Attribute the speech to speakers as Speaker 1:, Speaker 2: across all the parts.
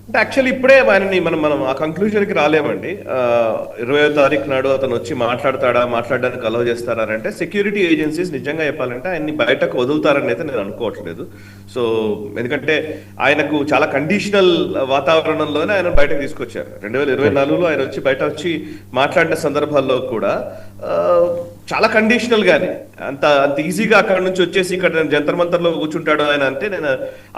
Speaker 1: అంటే యాక్చువల్లీ ఇప్పుడే ఆయనని మనం మనం ఆ కంక్లూజన్కి రాలేమండి. 20వ తారీఖు నాడు అతను వచ్చి మాట్లాడడానికి అలౌ చేస్తారా అంటే సెక్యూరిటీ ఏజెన్సీస్ నిజంగా చెప్పాలంటే ఆయన్ని బయటకు వదులుతారని అయితే నేను అనుకోవట్లేదు. సో ఎందుకంటే ఆయనకు చాలా కండిషనల్ వాతావరణంలోనే ఆయన బయటకు తీసుకొచ్చారు. 2024లో ఆయన బయట వచ్చి మాట్లాడిన సందర్భాల్లో కూడా చాలా కండిషనల్ గానే అంత ఈజీగా అక్కడ నుంచి వచ్చేసి ఇక్కడ జంతర్ మంతర్లో కూర్చుంటాడు ఆయన అంటే నేను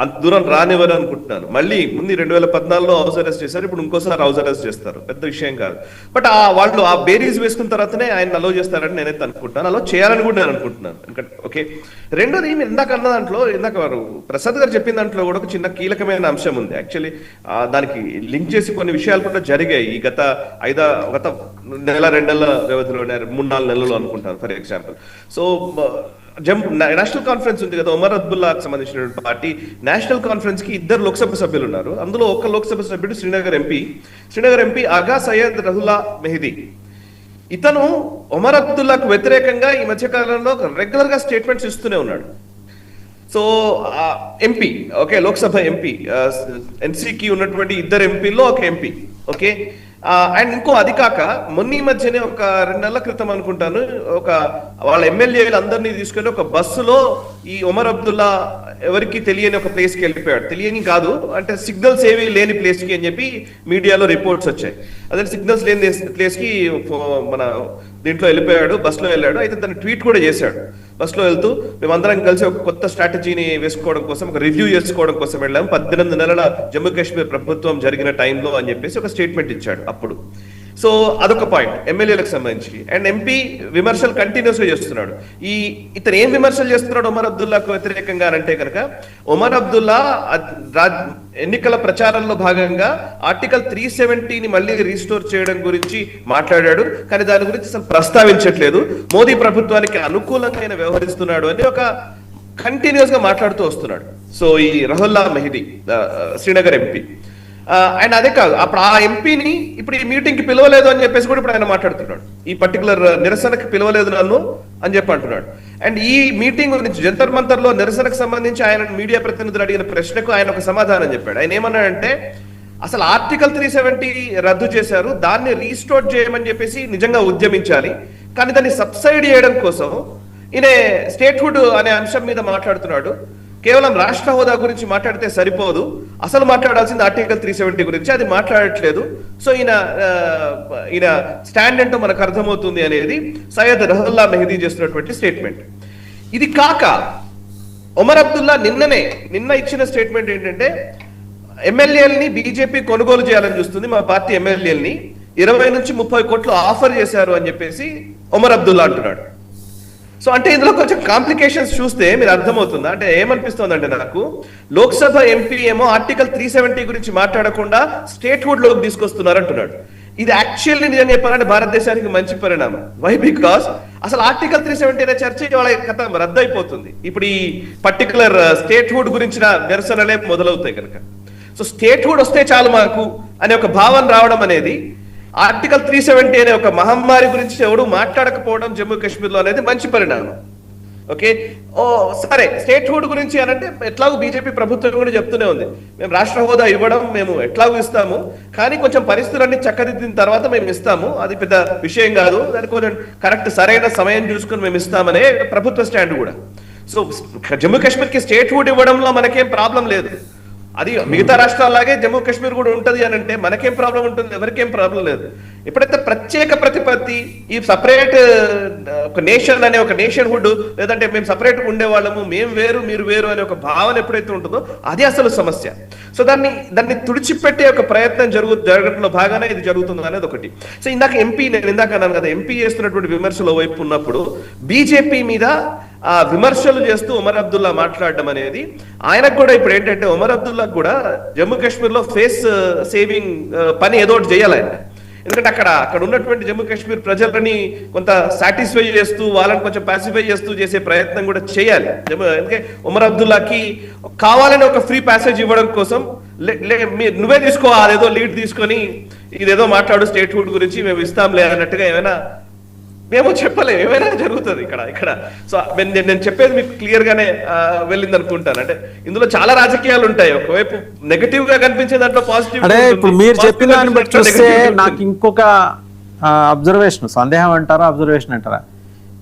Speaker 1: అంత దూరం రానివ్వను అనుకుంటున్నాను. మళ్ళీ ముందు 2014లో హౌస్ అరెస్ట్ చేశారు, ఇప్పుడు ఇంకోసారి హౌస్ అరెస్ట్ చేస్తారు, పెద్ద విషయం కాదు. బట్ వాళ్ళు ఆ బేరీస్ వేసుకున్న తర్వాతనే ఆయన అలో చేస్తారని నేనైతే అనుకుంటున్నాను, అలో చేయాలని కూడా నేను అనుకుంటున్నాను. ఎందుకంటే ఓకే, రెండోది ఇందాక అన్న దాంట్లో ఇందాక వారు ప్రసాద్ గారు చెప్పిన దాంట్లో కూడా ఒక చిన్న కీలకమైన అంశం ఉంది. యాక్చువల్లీ దానికి లింక్ చేసి కొన్ని విషయాలు కూడా జరిగాయి ఈ గత నెల 2 నెలల వ్యవధిలో, 3-4 నెలలు అనుకుంటాను for example. So national conference ఉంది కదా, ఒమర్ అబ్దుల్లాకి సంబంధించిన పార్టీ నేషనల్ కాన్ఫరెన్స్ కి 2 లోక్సభ సభ్యులు ఉన్నారు. అందులో ఒక లోక్సభ సభ్యుడు శ్రీనగర్ ఎంపీ ఆగా సయ్యద్ రహుల్లా మెహదీ. ఇతను ఒమర్ అబ్దుల్లాకు వ్యతిరేకంగా ఈ మధ్య కాలంలో రెగ్యులర్ గా స్టేట్మెంట్స్ ఇస్తూనే ఉన్నాడు. So MP okay, Lok Sabha MP ఎన్సీకి ఉన్నటువంటి 2 ఎంపీల్లో ఒక ఎంపీ ఓకే. అండ్ ఇంకో అది కాక మొన్న మధ్యనే ఒక 2 నెలల క్రితం అనుకుంటాను, ఒక వాళ్ళ ఎమ్మెల్యేలు అందరినీ తీసుకొని ఒక బస్సులో ఈ ఒమర్ అబ్దుల్లా ఎవరికి తెలియని ఒక ప్లేస్కి వెళ్ళిపోయాడు. తెలియని కాదు అంటే సిగ్నల్స్ ఏవి లేని ప్లేస్కి అని చెప్పి మీడియాలో రిపోర్ట్స్ వచ్చాయి. అదే సిగ్నల్స్ లేని ప్లేస్కి మన దీంట్లో వెళ్ళిపోయాడు, బస్సులో వెళ్ళాడు. అయితే తను ట్వీట్ కూడా చేశాడు, బస్సులో వెళ్తూ మేమందరం కలిసి ఒక కొత్త స్ట్రాటజీని వేసుకోవడం కోసం, ఒక రివ్యూ చేసుకోవడం కోసం వెళ్ళాము 18 నెలల జమ్మూ కాశ్మీర్ ప్రభుత్వం జరిగిన టైంలో అని చెప్పేసి ఒక స్టేట్మెంట్ ఇచ్చాడు అప్పుడు. సో అదొక పాయింట్ ఎమ్మెల్యేలకు సంబంధించి. అండ్ ఎంపీ విమర్శలు కంటిన్యూస్ గా చేస్తున్నాడు. ఇతను ఏం విమర్శలు చేస్తున్నాడు ఒమర్ అబ్దుల్లాకు వ్యతిరేకంగా అంటే కనుక, ఒమర్ అబ్దుల్లా ఎన్నికల ప్రచారంలో భాగంగా ఆర్టికల్ 370ని మళ్ళీ రీస్టోర్ చేయడం గురించి మాట్లాడాడు, కానీ దాని గురించి అసలు ప్రస్తావించట్లేదు. మోదీ ప్రభుత్వానికి అనుకూలంగా ఆయన వ్యవహరిస్తున్నాడు అని ఒక కంటిన్యూస్ గా మాట్లాడుతూ వస్తున్నాడు. సో ఈ రహుల్లా మెహదీ శ్రీనగర్ ఎంపీ. అండ్ అదే కాదు, అప్పుడు ఆ ఎంపీని ఇప్పుడు ఈ మీటింగ్ కి పిలవలేదు అని చెప్పేసి కూడా ఇప్పుడు ఆయన మాట్లాడుతున్నాడు. ఈ పర్టికులర్ నిరసనకి పిలవలేదు నన్ను అని చెప్పి అంటున్నాడు. అండ్ ఈ మీటింగ్ గురించి జంతర్ మంతర్ లో నిరసనకు సంబంధించి ఆయన మీడియా ప్రతినిధులు అడిగిన ప్రశ్నకు ఆయన ఒక సమాధానం చెప్పాడు. ఆయన ఏమన్నాడంటే అసలు ఆర్టికల్ 370 రద్దు చేశారు, దాన్ని రీస్టోర్ చేయమని చెప్పేసి నిజంగా ఉద్యమించాలి, కానీ దాన్ని సబ్సైడ్ చేయడం కోసం ఈయన స్టేట్హుడ్ అనే అంశం మీద మాట్లాడుతున్నాడు. కేవలం రాష్ట్ర హోదా గురించి మాట్లాడితే సరిపోదు, అసలు మాట్లాడాల్సింది ఆర్టికల్ 370 గురించి, అది మాట్లాడట్లేదు. సో ఈయన స్టాండ్ ఏంటో మనకు అర్థమవుతుంది అనేది సయ్యద్ రహుల్లా మెహదీ చేస్తున్నటువంటి స్టేట్మెంట్. ఇది కాక ఒమర్ అబ్దుల్లా నిన్న ఇచ్చిన స్టేట్మెంట్ ఏంటంటే ఎమ్మెల్యేలని బీజేపీ కొనుగోలు చేయాలని చూస్తుంది, మా పార్టీ ఎమ్మెల్యేలని 20 నుంచి 30 కోట్లు ఆఫర్ చేశారు అని చెప్పేసి ఒమర్ అబ్దుల్లా అంటున్నాడు. సో అంటే ఇందులో కొంచెం కాంప్లికేషన్స్ చూస్తే మీరు అర్థమవుతుందా అంటే ఏమనిపిస్తుంది అంటే, నాకు లోక్సభ ఎంపీ ఏమో ఆర్టికల్ 370 గురించి మాట్లాడకుండా స్టేట్హుడ్ లోకి తీసుకొస్తున్నారు అంటున్నాడు. ఇది యాక్చువల్లీ నిజంగా చెప్పాలంటే భారతదేశానికి మంచి పరిణామం. వై? బికాస్ అసలు ఆర్టికల్ 370 అనే చర్చ వాళ్ళ కథ రద్దు అయిపోతుంది ఇప్పుడు ఈ పర్టికులర్ స్టేట్హుడ్ గురించిన నిరసనలే మొదలవుతాయి కనుక. సో స్టేట్హుడ్ వస్తే చాలు మాకు అనే ఒక భావన రావడం అనేది, ఆర్టికల్ 370 అనే ఒక మహమ్మారి గురించి ఎవడు మాట్లాడకపోవడం జమ్మూ కాశ్మీర్లో అనేది మంచి పరిణామం. ఓకే, సరే స్టేట్హుడ్ గురించి అనంటే ఎట్లాగో బీజేపీ ప్రభుత్వం కూడా చెప్తూనే ఉంది, మేము రాష్ట్ర హోదా ఇవ్వడం మేము ఎట్లాగో ఇస్తాము, కానీ కొంచెం పరిస్థితులన్నీ చక్కదిద్దిన తర్వాత మేము ఇస్తాము, అది పెద్ద విషయం కాదు, దానికి కొంచెం కరెక్ట్ సరైన సమయం చూసుకుని మేము ఇస్తామనే ప్రభుత్వ స్టాండ్ కూడా. సో జమ్మూ కాశ్మీర్కి స్టేట్హుడ్ ఇవ్వడంలో మనకేం ప్రాబ్లం లేదు, అది మిగతా రాష్ట్రాల్లాగే జమ్మూ కాశ్మీర్ కూడా ఉంటది అని అంటే మనకేం ప్రాబ్లం ఉంటుంది, ఎవరికేం ప్రాబ్లం లేదు. ఎప్పుడైతే ప్రత్యేక ప్రతిపత్తి, ఈ సపరేట్ ఒక నేషన్ అనే ఒక నేషన్హుడ్, లేదంటే మేము సపరేట్ ఉండేవాళ్ళము, మేము వేరు మీరు వేరు అనే ఒక భావన ఎప్పుడైతే ఉంటుందో అది అసలు సమస్య. సో దాన్ని తుడిచిపెట్టే ఒక ప్రయత్నం జరగడంలో భాగంగా ఇది జరుగుతుంది అనేది ఒకటి. సో నేను ఇందాక అన్నాను కదా, ఎంపీ చేస్తున్నటువంటి విమర్శల వైపు ఉన్నప్పుడు బీజేపీ మీద విమర్శలు చేస్తూ ఒమర్ అబ్దుల్లా మాట్లాడడం అనేది, ఆయనకు కూడా ఇప్పుడు ఏంటంటే ఒమర్ అబ్దుల్లా కూడా జమ్మూ కాశ్మీర్ లో ఫేస్ సేవింగ్ పని ఏదో ఒకటి చేయాలి ఆయన. ఎందుకంటే అక్కడ ఉన్నటువంటి జమ్మూ కాశ్మీర్ ప్రజలని కొంత సాటిస్ఫై చేస్తూ, వాళ్ళని కొంచెం పాసిఫై చేస్తూ చేసే ప్రయత్నం కూడా చేయాలి. ఎందుకంటే ఒమర్ అబ్దుల్లాకి కావాలని ఒక ఫ్రీ ప్యాసేజ్ ఇవ్వడం కోసం నువ్వే తీసుకో, అదేదో లీడ్ తీసుకొని ఇదేదో మాట్లాడు స్టేట్హుడ్ గురించి మేము ఇస్తాంలే అన్నట్టుగా ఏమైనా మేము చెప్పలేము, ఏమైనా జరుగుతుంది ఇక్కడ ఇక్కడ. సో నేను చెప్పేది మీకు క్లియర్ గానే వెళ్ళింది అనుకుంటాను. అంటే ఇందులో చాలా రాజకీయాలు ఉంటాయి. ఒకవైపు నెగటివ్ గా కనిపించే దాంట్లో పాజిటివ్.
Speaker 2: అంటే ఇప్పుడు మీరు చెప్పిన దాన్ని బట్టి చూస్తే నాకు ఇంకొక అబ్జర్వేషన్, సందేహం అంటారా అబ్జర్వేషన్ అంటారా,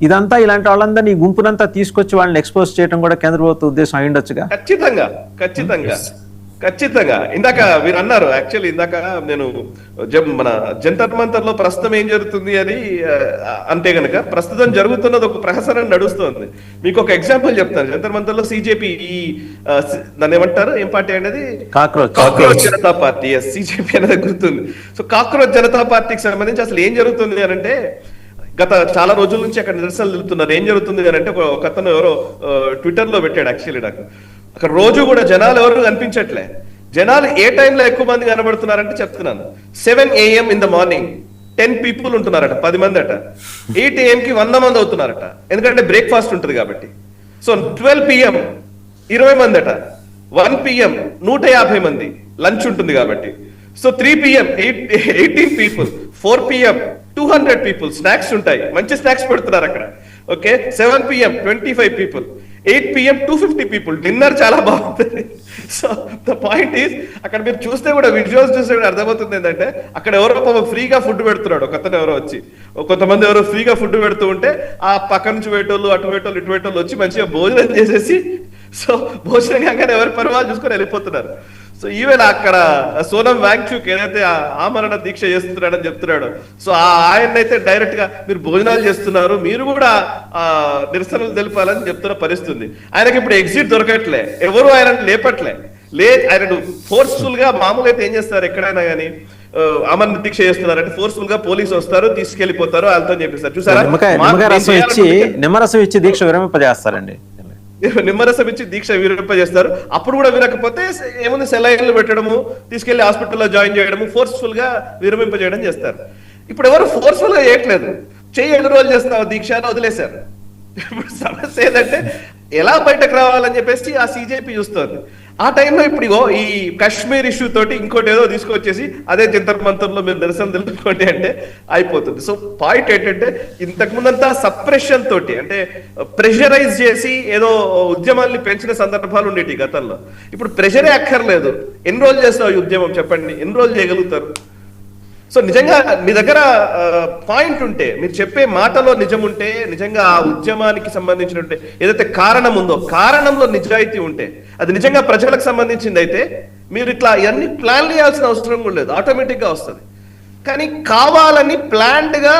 Speaker 2: ఇదంతా ఇలాంటి వాళ్ళందరినీ ఈ గుంపునంతా తీసుకొచ్చి వాళ్ళని ఎక్స్పోజ్ చేయడం కూడా కేంద్ర ప్రభుత్వ ఉద్దేశం అయి ఉండొచ్చుగా.
Speaker 1: ఖచ్చితంగా ఖచ్చితంగా ఖచ్చితంగా. ఇందాక మీరు అన్నారు, యాక్చువల్లీ ఇందాక నేను మన జంతర్ మంతర్ లో ప్రస్తుతం ఏం జరుగుతుంది అని అంటే గనక ప్రస్తుతం జరుగుతున్నది ఒక ప్రహసనం నడుస్తుంది. మీకు ఒక ఎగ్జాంపుల్ చెప్తాను. జంతర్ మంతర్ లో సిజేపీ దాన్ని ఏమంటారు, ఏం పార్టీ అనేది, కాక్రోచ్ జనతా పార్టీ. సిజేపీ అనేది గుర్తుంది. సో కాక్రోచ్ జనతా పార్టీకి సంబంధించి అసలు ఏం జరుగుతుంది అని అంటే, గత చాలా రోజుల నుంచి అక్కడ నిరసనలు వెళ్తున్నారు. ఏం జరుగుతుంది అని అంటే, ఒక అతను ఎవరో ట్విట్టర్ లో పెట్టాడు యాక్చువల్లీ నాకు, అక్కడ రోజు కూడా జనాలు ఎవరు కనిపించట్లే. జనాలు ఏ టైంలో ఎక్కువ మంది కనబడుతున్నారంటే చెప్తున్నాను, 7 AM in the morning 10 people ఉంటున్నారట, 10 మంది అట. 8 AM కి 100 మంది అవుతున్నారట, ఎందుకంటే బ్రేక్ఫాస్ట్ ఉంటుంది కాబట్టి. సో 12 PM 20 మంది అట, 1 PM 150 మంది లంచ్ ఉంటుంది కాబట్టి. So 3 PM 18 people, 4 PM 200 people, snacks ఉంటాయి, మంచి స్నాక్స్ పెడుతున్నారు అక్కడ. Okay, 7 PM 25 people, 8 PM 250 people, dinner చాలా బాగుంటుంది. సో ద పాయింట్ ఈస్, అక్కడ మీరు చూస్తే కూడా విజువల్స్ చూస్తే కూడా అర్థమవుతుంది ఏంటంటే, అక్కడ ఎవరో ఫ్రీగా ఫుడ్ పెడుతున్నాడు ఒకతను, ఎవరో వచ్చి కొంతమంది ఎవరో ఫ్రీగా ఫుడ్ పెడుతూ ఉంటే ఆ పక్క నుంచి వేటోళ్ళు అటు వేటోళ్ళు ఇటు వేటోళ్ళు వచ్చి మంచిగా భోజనం చేసేసి, సో భోజనం కాగానే ఎవరి పర్వాలు చూసుకొని వెళ్ళిపోతున్నారు. సో ఈవెన్ అక్కడ సోనం వాంగ్చుక్ ఏదైతే ఆమరణ దీక్ష చేస్తున్నాడని చెప్తున్నాడు, సో ఆయన అయితే డైరెక్ట్ గా మీరు భోజనాలు చేస్తున్నారు, మీరు కూడా నిరసనలు తెలపాలని చెప్తున్న పరిస్థితి. ఆయనకి ఇప్పుడు ఎగ్జిట్ దొరకట్లే, ఎవరు ఆయన లేపట్లే. ఆయన ఫోర్స్ఫుల్ గా, మామూలుగా అయితే ఏం చేస్తారు ఎక్కడైనా కానీ ఆమరణ దీక్ష చేస్తున్నారంటే ఫోర్స్ఫుల్ గా పోలీసు వస్తారు, తీసుకెళ్లిపోతారు, వాళ్ళతో చెప్పిస్తారు. చూసారా,
Speaker 2: నిమ్మరసం ఇచ్చి దీక్ష విరమింపజేస్తారండి,
Speaker 1: నిమ్మరసం ఇచ్చి దీక్ష విరమింపజేస్తారు. అప్పుడు కూడా వినకపోతే ఏముంది, సెలైన్లు పెట్టడము, తీసుకెళ్లి హాస్పిటల్లో జాయిన్ చేయడము, ఫోర్స్ఫుల్ గా విరమింపజేయడం చేస్తారు. ఇప్పుడు ఎవరు ఫోర్స్ఫుల్ గా చేయట్లేదు, చెయ్యి 7 రోజులు చేస్తావు దీక్ష అని వదిలేశారు. ఇప్పుడు సమస్య ఏంటంటే ఎలా బయటకు రావాలని చెప్పేసి ఆ సిజేపీ చూస్తుంది. ఆ టైంలో ఇప్పుడు ఈ కాశ్మీర్ ఇష్యూ తోటి ఇంకోటి ఏదో తీసుకొచ్చేసి అదే జంతర్ మంతర్ లో మీరు నిరసన తెలుపుకోండి అంటే అయిపోతుంది. సో పాయింట్ ఏంటంటే, ఇంతకు ముందంతా సప్రెషన్ తోటి, అంటే ప్రెషరైజ్ చేసి ఏదో ఉద్యమాల్ని పెంచిన సందర్భాలు ఉండేవి గతంలో. ఇప్పుడు ప్రెషరే అక్కర్లేదు. ఎన్ని రోజులు చేస్తావు ఈ ఉద్యమం చెప్పండి, ఎన్ని రోజులు చేయగలుగుతారు? సో నిజంగా మీ దగ్గర పాయింట్ ఉంటే, మీరు చెప్పే మాటలో నిజం ఉంటే, నిజంగా ఆ ఉద్యమానికి సంబంధించిన ఏదైతే కారణం ఉందో కారణంలో నిజాయితీ ఉంటే, అది నిజంగా ప్రజలకు సంబంధించింది అయితే, మీరు ఇట్లా ఇవన్నీ ప్లాన్ చేయాల్సిన అవసరం కూడా లేదు, ఆటోమేటిక్ గా వస్తుంది. కానీ కావాలని ప్లాన్డ్ గా